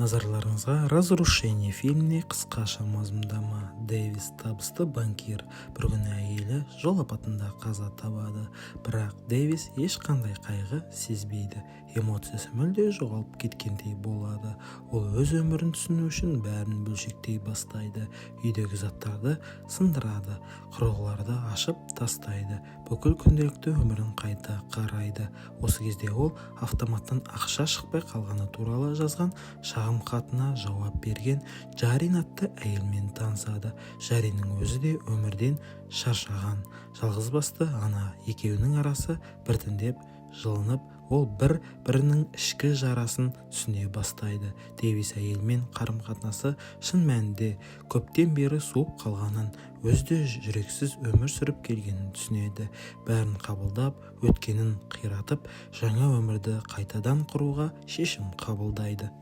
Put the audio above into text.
Назарларыңызға «Разрушение» фильміне қысқаша мазмұндама. Дэвис табысты банкир. Бір күні әйелі жол апатында қаза табады. Бірақ Дэвис ешқандай қайғы сезбейді. Эмоциясы мүлде жоғалып кеткендей болады. Ол өз өмірін түсіну үшін бәрін бөлшектей бастайды. Үйдегі заттарды сындырады, құрылғыларды ашып тастайды. Бүкіл күнделікті өмірін қайта қарайды. Осы кезде ол автоматтан ақша шықпай қалғаны туралы жазған шағым хатына жауап берген Джарин атты әйелмен танысады. Джариннің өзі де өмірден шаршаған. Жалғызбасты ана, екеуінің арасы біртіндеп жылынып, ол бір-бірінің ішкі жарасын түсіне бастайды. Дэвис әйелмен қарым-қатынасы шын мәнінде көптен бері суып қалғанын, өзі жүрексіз өмір сүріп келгенін түсінеді. Бәрін қабылдап, өткенін қиратып, жаңа өмірді қайтадан құруға шешім қабылдайды.